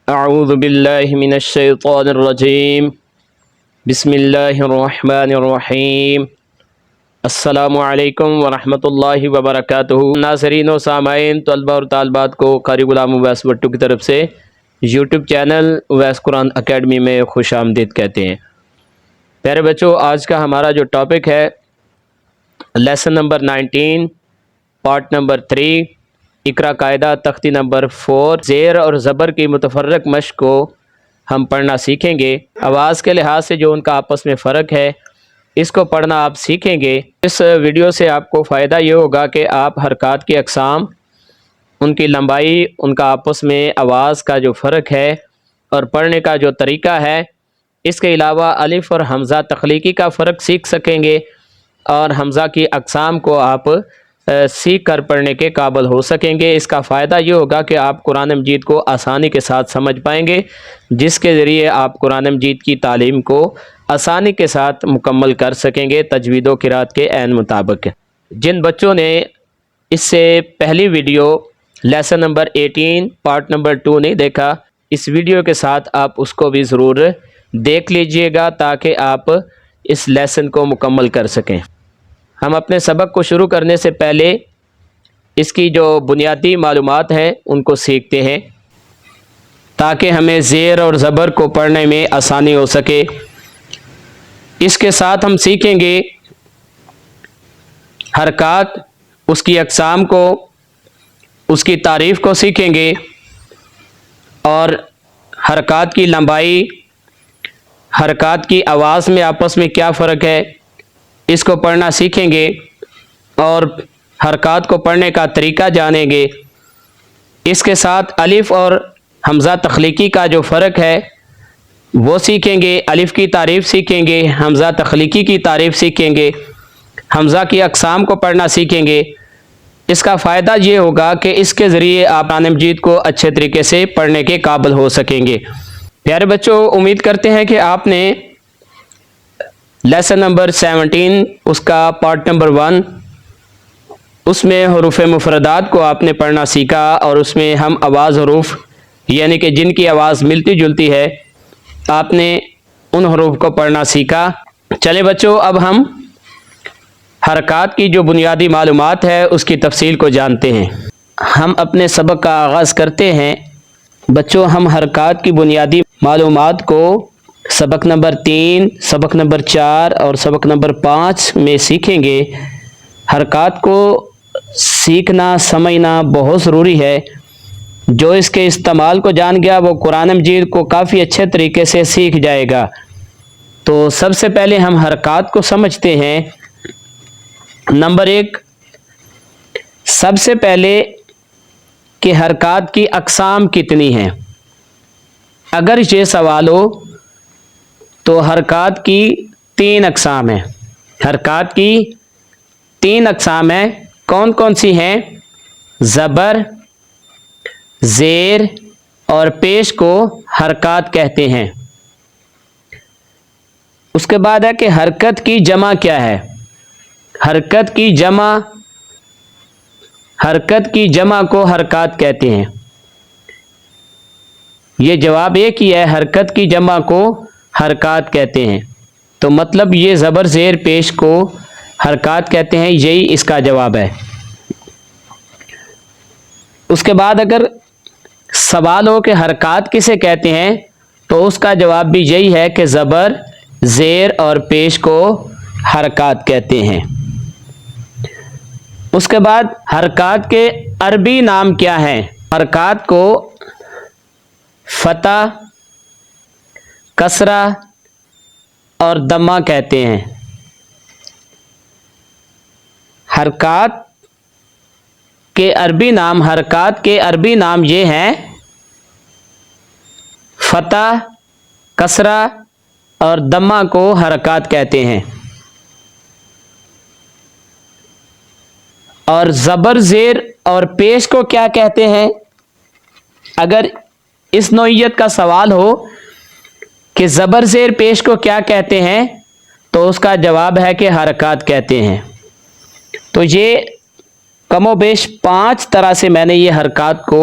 اعوذ باللہ من الشیطان الرجیم بسم اللہ الرحمن الرحیم السلام علیکم ورحمۃ اللہ وبرکاتہ۔ ناظرین و سامعین، طلبہ اور طالبات کو قاری غلام اویس بٹو کی طرف سے یوٹیوب چینل اویس قرآن اکیڈمی میں خوش آمدید کہتے ہیں۔ پیارے بچوں، آج کا ہمارا جو ٹاپک ہے لیسن نمبر 19 پارٹ نمبر 3 اقرا قاعدہ تختی نمبر 4 زیر اور زبر کی متفرق مشق کو ہم پڑھنا سیکھیں گے۔ آواز کے لحاظ سے جو ان کا آپس میں فرق ہے اس کو پڑھنا آپ سیکھیں گے۔ اس ویڈیو سے آپ کو فائدہ یہ ہوگا کہ آپ حرکات کی اقسام، ان کی لمبائی، ان کا آپس میں آواز کا جو فرق ہے اور پڑھنے کا جو طریقہ ہے، اس کے علاوہ الف اور حمزہ تخلیقی کا فرق سیکھ سکیں گے اور حمزہ کی اقسام کو آپ سیکھ کر پڑھنے کے قابل ہو سکیں گے۔ اس کا فائدہ یہ ہوگا کہ آپ قرآن مجید کو آسانی کے ساتھ سمجھ پائیں گے، جس کے ذریعے آپ قرآن مجید کی تعلیم کو آسانی کے ساتھ مکمل کر سکیں گے تجوید و قرات کے عین مطابق۔ جن بچوں نے اس سے پہلی video lesson number 18 part number 2 نہیں دیکھا، اس ویڈیو کے ساتھ آپ اس کو بھی ضرور دیکھ لیجئے گا تاکہ آپ اس لیسن کو مکمل کر سکیں۔ ہم اپنے سبق کو شروع کرنے سے پہلے اس کی جو بنیادی معلومات ہیں ان کو سیکھتے ہیں تاکہ ہمیں زیر اور زبر کو پڑھنے میں آسانی ہو سکے۔ اس کے ساتھ ہم سیکھیں گے حرکات، اس کی اقسام کو، اس کی تعریف کو سیکھیں گے اور حرکات کی لمبائی، حرکات کی آواز میں آپس میں کیا فرق ہے اس کو پڑھنا سیکھیں گے اور حرکات کو پڑھنے کا طریقہ جانیں گے۔ اس کے ساتھ الف اور حمزہ تخلیقی کا جو فرق ہے وہ سیکھیں گے، الف کی تعریف سیکھیں گے، حمزہ تخلیقی کی تعریف سیکھیں گے، حمزہ کی اقسام کو پڑھنا سیکھیں گے۔ اس کا فائدہ یہ ہوگا کہ اس کے ذریعے آپ قرآن مجید کو اچھے طریقے سے پڑھنے کے قابل ہو سکیں گے۔ پیارے بچوں، امید کرتے ہیں کہ آپ نے لیسن نمبر 17 اس کا پارٹ نمبر 1 اس میں حروف مفردات کو آپ نے پڑھنا سیکھا اور اس میں ہم آواز حروف یعنی کہ جن کی آواز ملتی جلتی ہے آپ نے ان حروف کو پڑھنا سیکھا۔ چلیں بچوں، اب ہم حرکات کی جو بنیادی معلومات ہے اس کی تفصیل کو جانتے ہیں۔ ہم اپنے سبق کا آغاز کرتے ہیں۔ بچوں، ہم حرکات کی بنیادی معلومات کو سبق نمبر 3، سبق نمبر 4 اور سبق نمبر 5 میں سیکھیں گے۔ حرکات کو سیکھنا، سمجھنا بہت ضروری ہے۔ جو اس کے استعمال کو جان گیا وہ قرآن مجید کو کافی اچھے طریقے سے سیکھ جائے گا۔ تو سب سے پہلے ہم حرکات کو سمجھتے ہیں۔ نمبر 1، سب سے پہلے کہ حرکات کی اقسام کتنی ہیں۔ اگر یہ سوال ہو تو حرکات کی 3 اقسام ہیں۔ حرکات کی 3 اقسام ہیں۔ کون کون سی ہیں؟ زبر، زیر اور پیش کو حرکات کہتے ہیں۔ اس کے بعد ہے کہ حرکت کی جمع کیا ہے۔ حرکت کی جمع کو حرکات کہتے ہیں۔ یہ جواب ایک ہی ہے، حرکت کی جمع کو حرکات کہتے ہیں۔ تو مطلب یہ زبر، زیر، پیش کو حرکات کہتے ہیں، یہی اس کا جواب ہے۔ اس کے بعد اگر سوال ہو کہ حرکات کسے کہتے ہیں تو اس کا جواب بھی یہی ہے کہ زبر، زیر اور پیش کو حرکات کہتے ہیں۔ اس کے بعد حرکات کے عربی نام کیا ہیں۔ حرکات کو فتح، کسرہ اور دمہ کہتے ہیں۔ حرکات کے عربی نام یہ ہیں فتح، کسرہ اور دمہ کو حرکات کہتے ہیں۔ اور زبر، زیر اور پیش کو کیا کہتے ہیں؟ اگر اس نوعیت کا سوال ہو کہ زبر، زیر، پیش کو کیا کہتے ہیں تو اس کا جواب ہے کہ حرکات کہتے ہیں۔ تو یہ کم و بیش 5 طرح سے میں نے یہ حرکات کو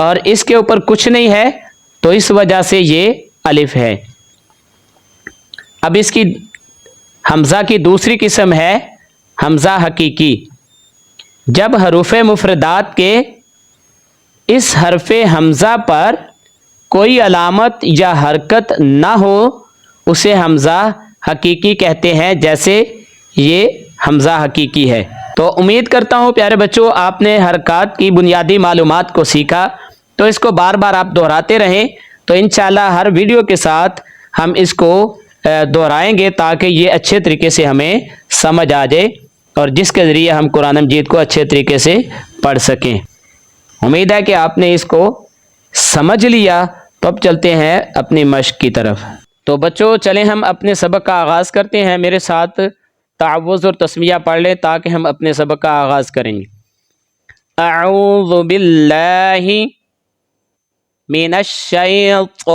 اور اس کے اوپر کچھ نہیں ہے تو اس وجہ سے یہ الف ہے۔ اب اس کی حمزہ کی دوسری قسم ہے حمزہ حقیقی۔ جب حروف مفردات کے اس حرف حمزہ پر کوئی علامت یا حرکت نہ ہو اسے حمزہ حقیقی کہتے ہیں، جیسے یہ حمزہ حقیقی ہے۔ تو امید کرتا ہوں پیارے بچوں آپ نے حرکات کی بنیادی معلومات کو سیکھا، تو اس کو بار بار آپ دہراتے رہیں، تو انشاءاللہ ہر ویڈیو کے ساتھ ہم اس کو دہرائیں گے تاکہ یہ اچھے طریقے سے ہمیں سمجھ آ جائے اور جس کے ذریعے ہم قرآن مجید کو اچھے طریقے سے پڑھ سکیں۔ امید ہے کہ آپ نے اس کو سمجھ لیا، تو اب چلتے ہیں اپنی مشق کی طرف۔ تو بچوں چلیں ہم اپنے سبق کا آغاز کرتے ہیں، میرے ساتھ تعوذ اور تسمیہ پڑھ لیں تاکہ ہم اپنے سبق کا آغاز کریں گے۔ اعوذ باللہ من الشیطان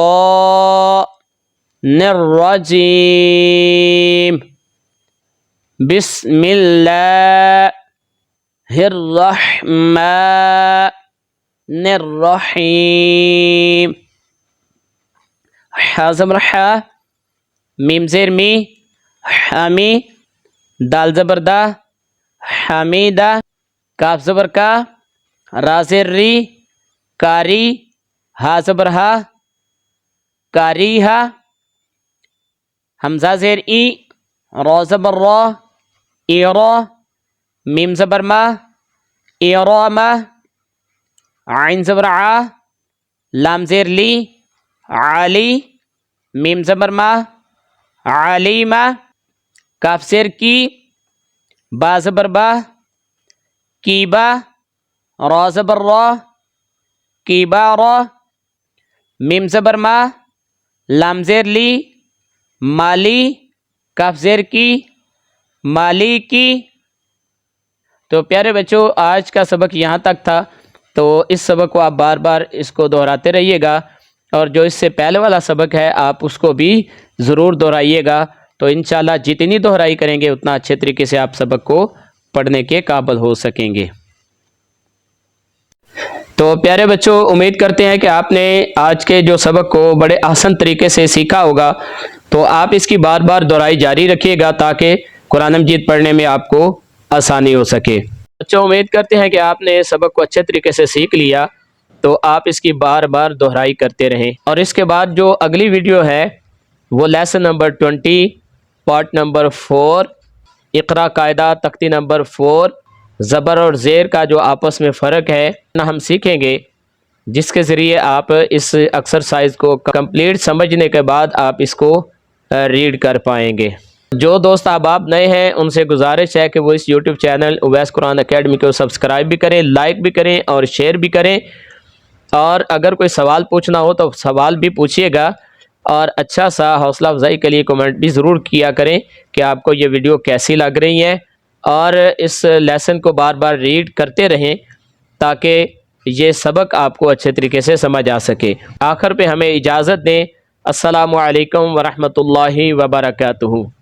الرجیم، بسم اللہ الرحمن الرحیم۔ حا زبر حا، میم زیر می، حمی، دال زبر دا، حمیدہ، کاف زبر کا، را زیر ری، کاری، ہا زبر ہا، کاریہا، حمزہ زیر ای، را زبر را، ایرا، میم زبر ما، ایراما، عین زبر عا، لام زیر لی، عالی، میم زبر ما، علیما، کاف زیر کی، با زبر با، کیبا، را زبر را، کیبارا، میم زبر ما، لام زیر لی، مالی، کاف زیر کی، مالی کی۔ تو پیارے بچوں آج کا سبق یہاں تک تھا، تو اس سبق کو آپ بار بار اس کو دہراتے رہیے گا، اور جو اس سے پہلے والا سبق ہے آپ اس کو بھی ضرور دہرائیے گا، تو انشاءاللہ جتنی دہرائی کریں گے اتنا اچھے طریقے سے آپ سبق کو پڑھنے کے قابل ہو سکیں گے۔ تو پیارے بچوں امید کرتے ہیں کہ آپ نے آج کے جو سبق کو بڑے آسان طریقے سے سیکھا ہوگا، تو آپ اس کی بار بار دہرائی جاری رکھیے گا تاکہ قرآن مجید پڑھنے میں آپ کو آسانی ہو سکے۔ بچوں امید کرتے ہیں کہ آپ نے سبق کو اچھے طریقے سے سیکھ لیا، تو آپ اس کی بار بار دہرائی کرتے رہیں، اور اس کے بعد جو اگلی ویڈیو ہے وہ لیسن نمبر 20 پارٹ نمبر 4 اقرا قاعدہ تختی نمبر 4 زبر اور زیر کا جو آپس میں فرق ہے ہم سیکھیں گے، جس کے ذریعے آپ اس ایکسرسائز کو کمپلیٹ سمجھنے کے بعد آپ اس کو ریڈ کر پائیں گے۔ جو دوست احباب نئے ہیں ان سے گزارش ہے کہ وہ اس یوٹیوب چینل اویس قرآن اکیڈمی کو سبسکرائب بھی کریں، لائک بھی کریں اور شیئر بھی کریں، اور اگر کوئی سوال پوچھنا ہو تو سوال بھی پوچھیے گا، اور اچھا سا حوصلہ افزائی کے لیے کمنٹ بھی ضرور کیا کریں کہ آپ کو یہ ویڈیو کیسی لگ رہی ہے، اور اس لیسن کو بار بار ریڈ کرتے رہیں تاکہ یہ سبق آپ کو اچھے طریقے سے سمجھ آ سکے۔ آخر پہ ہمیں اجازت دیں۔ السلام علیکم ورحمۃ اللہ وبرکاتہ۔